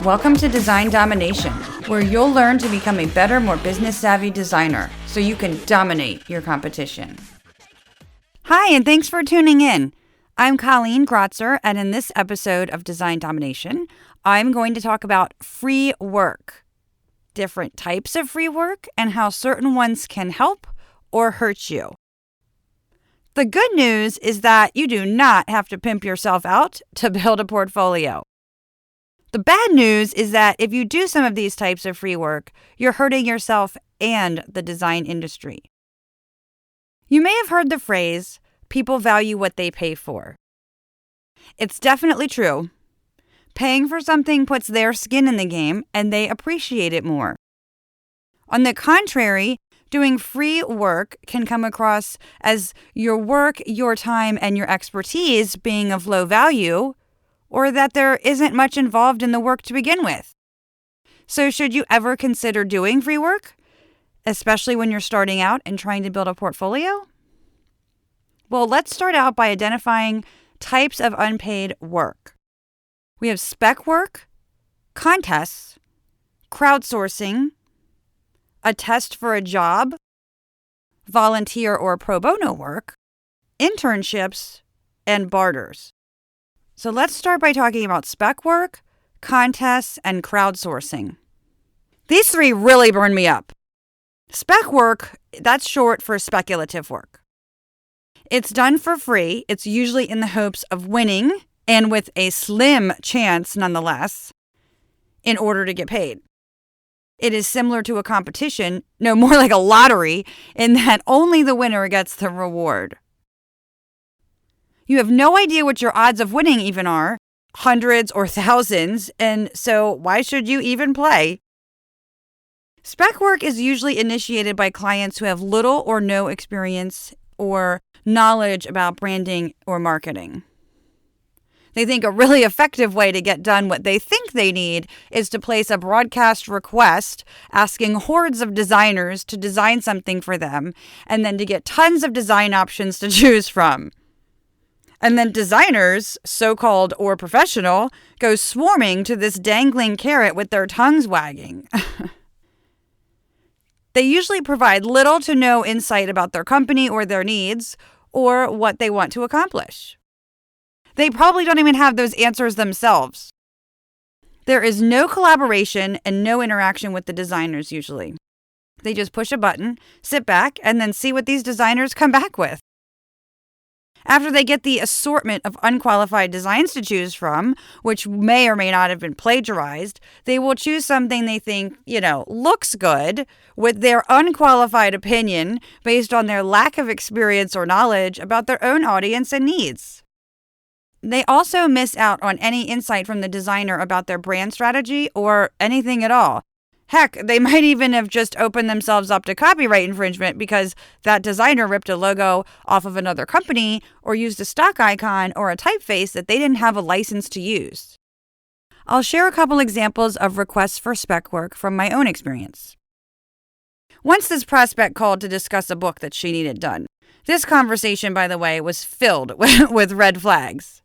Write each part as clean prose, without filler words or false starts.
Welcome to Design Domination, where you'll learn to become a better, more business-savvy designer so you can dominate your competition. Hi, and thanks for tuning in. I'm Colleen Grotzer, and in this episode of Design Domination, I'm going to talk about free work, different types of free work, and how certain ones can help or hurt you. The good news is that you do not have to pimp yourself out to build a portfolio. The bad news is that if you do some of these types of free work, you're hurting yourself and the design industry. You may have heard the phrase, people value what they pay for. It's definitely true. Paying for something puts their skin in the game and they appreciate it more. On the contrary, doing free work can come across as your work, your time, and your expertise being of low value, or that there isn't much involved in the work to begin with. So should you ever consider doing free work, especially when you're starting out and trying to build a portfolio? Well, let's start out by identifying types of unpaid work. We have spec work, contests, crowdsourcing, a test for a job, volunteer or pro bono work, internships, and barters. So let's start by talking about spec work, contests, and crowdsourcing. These three really burn me up. Spec work, that's short for speculative work. It's done for free. It's usually in the hopes of winning, and with a slim chance nonetheless, in order to get paid. It is similar to a competition, no, more like a lottery, in that only the winner gets the reward. You have no idea what your odds of winning even are, hundreds or thousands, and so why should you even play? Spec work is usually initiated by clients who have little or no experience or knowledge about branding or marketing. They think a really effective way to get done what they think they need is to place a broadcast request asking hordes of designers to design something for them, and then to get tons of design options to choose from. And then designers, so-called or professional, go swarming to this dangling carrot with their tongues wagging. They usually provide little to no insight about their company or their needs, or what they want to accomplish. They probably don't even have those answers themselves. There is no collaboration and no interaction with the designers usually. They just push a button, sit back, and then see what these designers come back with. After they get the assortment of unqualified designs to choose from, which may or may not have been plagiarized, they will choose something they think, looks good with their unqualified opinion based on their lack of experience or knowledge about their own audience and needs. They also miss out on any insight from the designer about their brand strategy or anything at all. Heck, they might even have just opened themselves up to copyright infringement because that designer ripped a logo off of another company or used a stock icon or a typeface that they didn't have a license to use. I'll share a couple examples of requests for spec work from my own experience. Once this prospect called to discuss a book that she needed done. This conversation, by the way, was filled with red flags.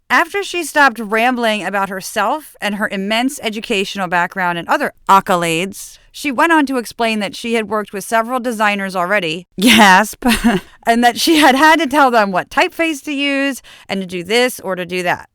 After she stopped rambling about herself and her immense educational background and other accolades, she went on to explain that she had worked with several designers already, gasp, and that she had to tell them what typeface to use and to do this or to do that.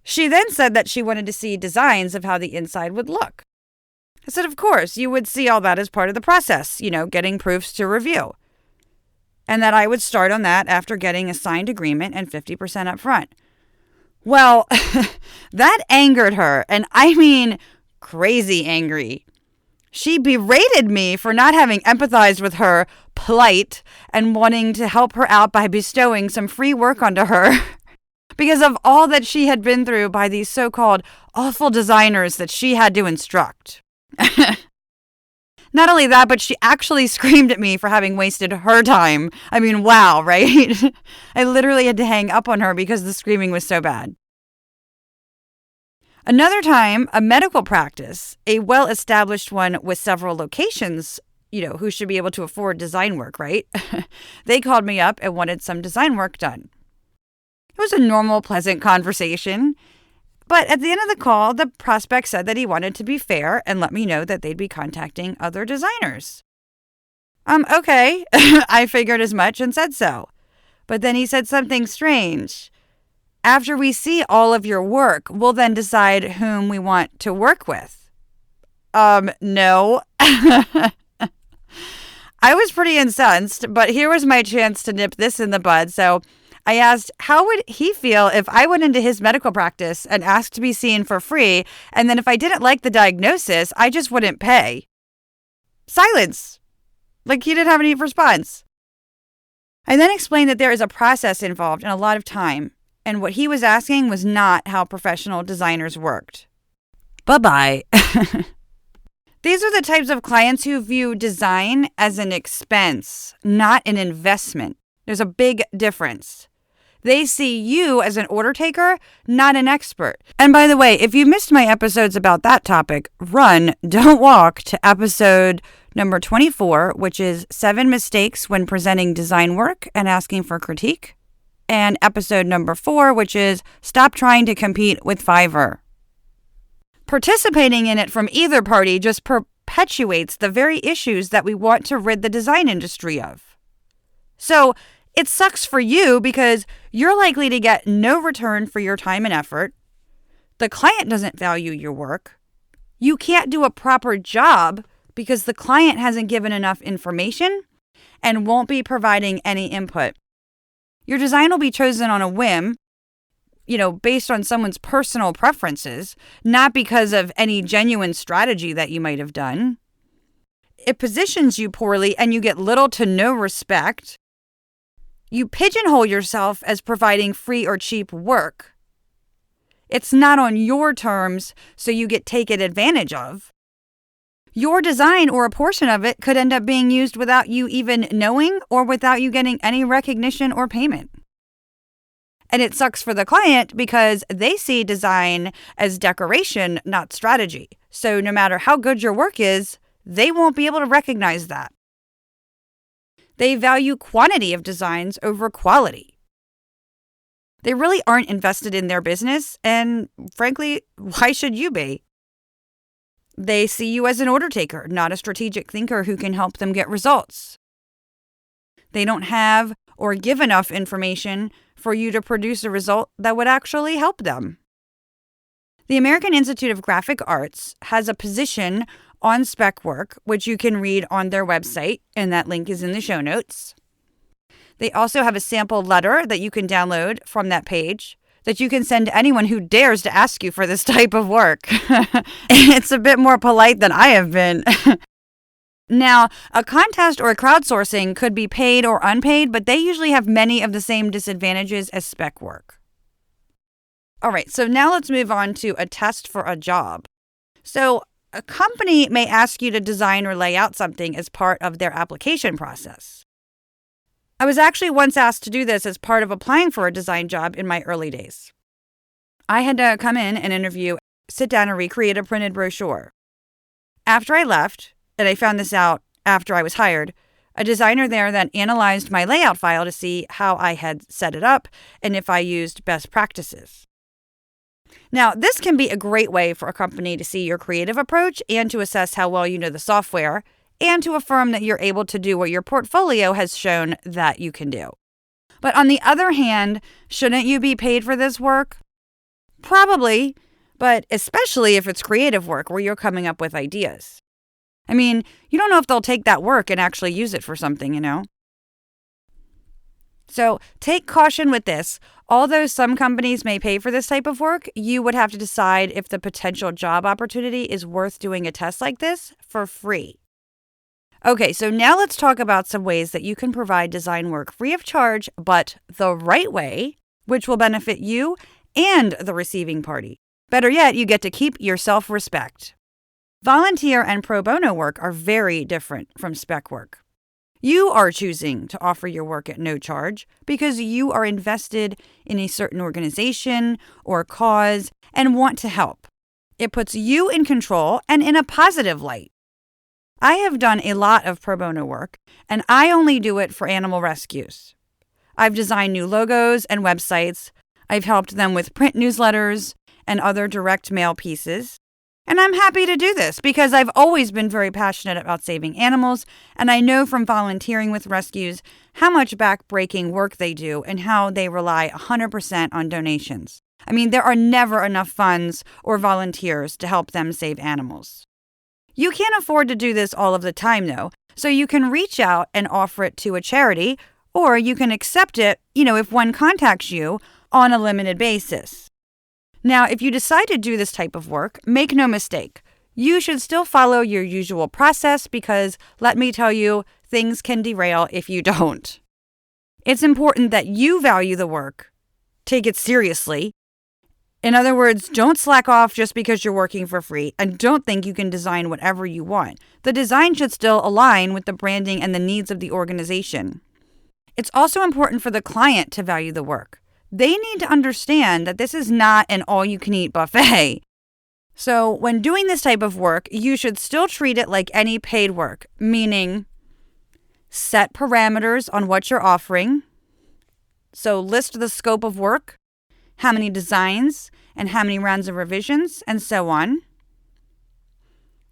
She then said that she wanted to see designs of how the inside would look. I said, of course, you would see all that as part of the process, getting proofs to review. And that I would start on that after getting a signed agreement and 50% up front. Well, that angered her, and I mean crazy angry. She berated me for not having empathized with her plight and wanting to help her out by bestowing some free work onto her because of all that she had been through by these so-called awful designers that she had to instruct. Not only that, but she actually screamed at me for having wasted her time. I mean, wow, right? I literally had to hang up on her because the screaming was so bad. Another time, a medical practice, a well-established one with several locations, who should be able to afford design work, right? They called me up and wanted some design work done. It was a normal, pleasant conversation. But at the end of the call, the prospect said that he wanted to be fair and let me know that they'd be contacting other designers. Okay, I figured as much and said so. But then he said something strange. After we see all of your work, we'll then decide whom we want to work with. No. I was pretty incensed, but here was my chance to nip this in the bud. So I asked, how would he feel if I went into his medical practice and asked to be seen for free, and then if I didn't like the diagnosis, I just wouldn't pay? Silence. Like he didn't have any response. I then explained that there is a process involved and a lot of time, and what he was asking was not how professional designers worked. Bye-bye. These are the types of clients who view design as an expense, not an investment. There's a big difference. They see you as an order taker, not an expert. And by the way, if you missed my episodes about that topic, run, don't walk to episode number 24, which is 7 mistakes when presenting design work and asking for critique. And episode number 4, which is stop trying to compete with Fiverr. Participating in it from either party just perpetuates the very issues that we want to rid the design industry of. So it sucks for you because you're likely to get no return for your time and effort. The client doesn't value your work. You can't do a proper job because the client hasn't given enough information and won't be providing any input. Your design will be chosen on a whim, based on someone's personal preferences, not because of any genuine strategy that you might have done. It positions you poorly and you get little to no respect. You pigeonhole yourself as providing free or cheap work. It's not on your terms, so you get taken advantage of. Your design or a portion of it could end up being used without you even knowing or without you getting any recognition or payment. And it sucks for the client because they see design as decoration, not strategy. So no matter how good your work is, they won't be able to recognize that. They value quantity of designs over quality. They really aren't invested in their business, and frankly, why should you be? They see you as an order taker, not a strategic thinker who can help them get results. They don't have or give enough information for you to produce a result that would actually help them. The American Institute of Graphic Arts has a position on spec work, which you can read on their website, and that link is in the show notes. They also have a sample letter that you can download from that page that you can send to anyone who dares to ask you for this type of work. It's a bit more polite than I have been. Now, a contest or a crowdsourcing could be paid or unpaid, but they usually have many of the same disadvantages as spec work. All right, so now let's move on to a test for a job. So a company may ask you to design or lay out something as part of their application process. I was actually once asked to do this as part of applying for a design job in my early days. I had to come in and interview, sit down and recreate a printed brochure. After I left, and I found this out after I was hired, a designer there then analyzed my layout file to see how I had set it up and if I used best practices. Now, this can be a great way for a company to see your creative approach and to assess how well you know the software and to affirm that you're able to do what your portfolio has shown that you can do. But on the other hand, shouldn't you be paid for this work? Probably, but especially if it's creative work where you're coming up with ideas. I mean, you don't know if they'll take that work and actually use it for something, So take caution with this. Although some companies may pay for this type of work, you would have to decide if the potential job opportunity is worth doing a test like this for free. Okay, so now let's talk about some ways that you can provide design work free of charge, but the right way, which will benefit you and the receiving party. Better yet, you get to keep your self-respect. Volunteer and pro bono work are very different from spec work. You are choosing to offer your work at no charge because you are invested in a certain organization or cause and want to help. It puts you in control and in a positive light. I have done a lot of pro bono work, and I only do it for animal rescues. I've designed new logos and websites. I've helped them with print newsletters, and other direct mail pieces. And I'm happy to do this because I've always been very passionate about saving animals, and I know from volunteering with rescues how much back-breaking work they do and how they rely 100% on donations. I mean, there are never enough funds or volunteers to help them save animals. You can't afford to do this all of the time, though, so you can reach out and offer it to a charity, or you can accept it, if one contacts you on a limited basis. Now, if you decide to do this type of work, make no mistake, you should still follow your usual process because, let me tell you, things can derail if you don't. It's important that you value the work, take it seriously. In other words, don't slack off just because you're working for free, and don't think you can design whatever you want. The design should still align with the branding and the needs of the organization. It's also important for the client to value the work. They need to understand that this is not an all-you-can-eat buffet. So when doing this type of work, you should still treat it like any paid work, meaning set parameters on what you're offering. So list the scope of work, how many designs, and how many rounds of revisions, and so on.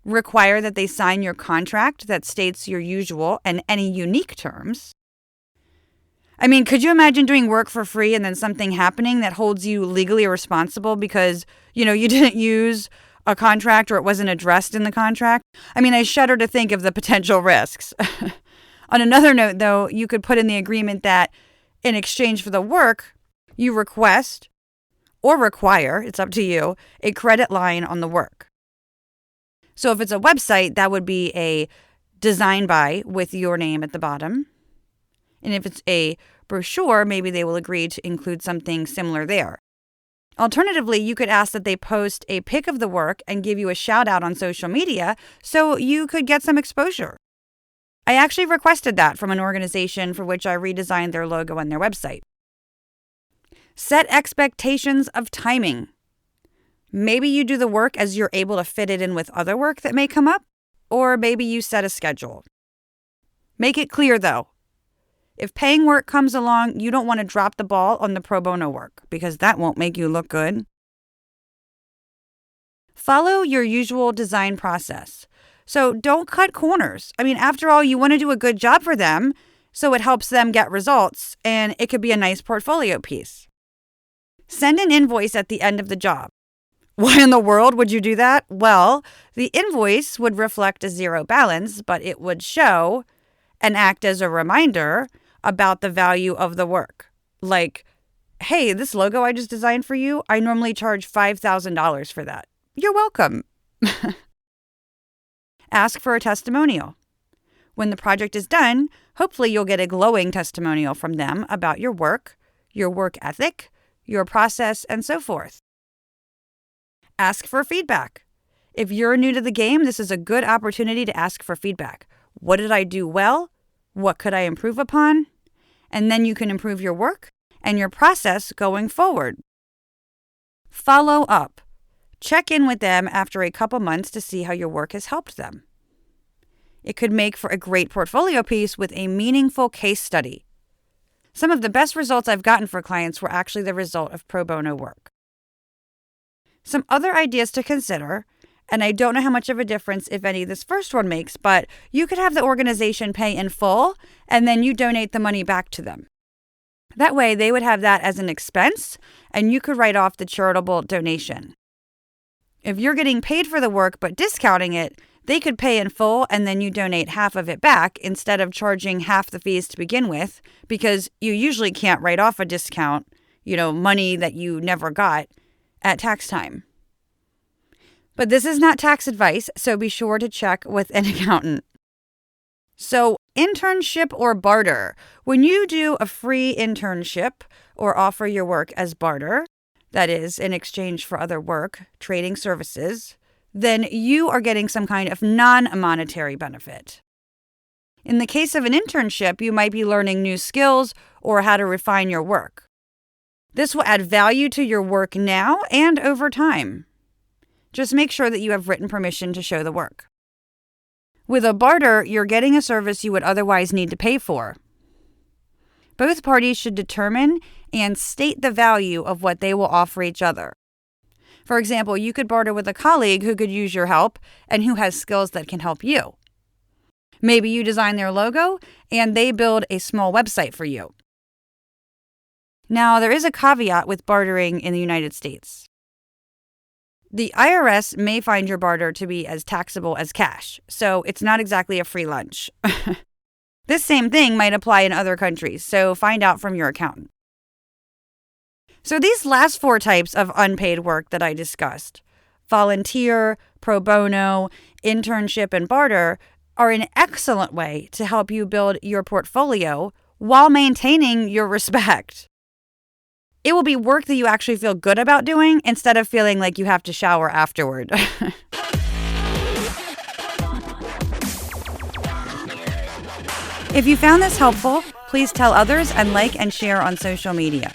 Require that they sign your contract that states your usual and any unique terms. I mean, could you imagine doing work for free and then something happening that holds you legally responsible because, you didn't use a contract or it wasn't addressed in the contract? I mean, I shudder to think of the potential risks. On another note, though, you could put in the agreement that in exchange for the work, you request or require, it's up to you, a credit line on the work. So if it's a website, that would be a design by with your name at the bottom. And if it's a brochure, maybe they will agree to include something similar there. Alternatively, you could ask that they post a pic of the work and give you a shout out on social media so you could get some exposure. I actually requested that from an organization for which I redesigned their logo and their website. Set expectations of timing. Maybe you do the work as you're able to fit it in with other work that may come up, or maybe you set a schedule. Make it clear, though. If paying work comes along, you don't want to drop the ball on the pro bono work because that won't make you look good. Follow your usual design process. So don't cut corners. I mean, after all, you want to do a good job for them so it helps them get results and it could be a nice portfolio piece. Send an invoice at the end of the job. Why in the world would you do that? Well, the invoice would reflect a zero balance, but it would show and act as a reminder about the value of the work. Like, hey, this logo I just designed for you, I normally charge $5,000 for that. You're welcome. Ask for a testimonial. When the project is done, hopefully you'll get a glowing testimonial from them about your work ethic, your process, and so forth. Ask for feedback. If you're new to the game, this is a good opportunity to ask for feedback. What did I do well? What could I improve upon? And then you can improve your work and your process going forward. Follow up. Check in with them after a couple months to see how your work has helped them. It could make for a great portfolio piece with a meaningful case study. Some of the best results I've gotten for clients were actually the result of pro bono work. Some other ideas to consider, and I don't know how much of a difference, if any, this first one makes, but you could have the organization pay in full, and then you donate the money back to them. That way, they would have that as an expense, and you could write off the charitable donation. If you're getting paid for the work but discounting it, they could pay in full, and then you donate half of it back instead of charging half the fees to begin with, because you usually can't write off a discount, money that you never got at tax time. But this is not tax advice, so be sure to check with an accountant. So, internship or barter. When you do a free internship or offer your work as barter, that is, in exchange for other work, trading services, then you are getting some kind of non-monetary benefit. In the case of an internship, you might be learning new skills or how to refine your work. This will add value to your work now and over time. Just make sure that you have written permission to show the work. With a barter, you're getting a service you would otherwise need to pay for. Both parties should determine and state the value of what they will offer each other. For example, you could barter with a colleague who could use your help and who has skills that can help you. Maybe you design their logo and they build a small website for you. Now, there is a caveat with bartering in the United States. The IRS may find your barter to be as taxable as cash, so it's not exactly a free lunch. This same thing might apply in other countries, so find out from your accountant. So these last 4 types of unpaid work that I discussed, volunteer, pro bono, internship, and barter, are an excellent way to help you build your portfolio while maintaining your respect. It will be work that you actually feel good about doing instead of feeling like you have to shower afterward. If you found this helpful, please tell others and like and share on social media.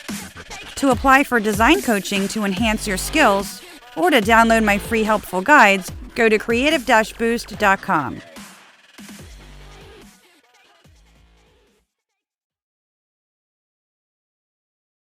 To apply for design coaching to enhance your skills or to download my free helpful guides, go to creative-boost.com.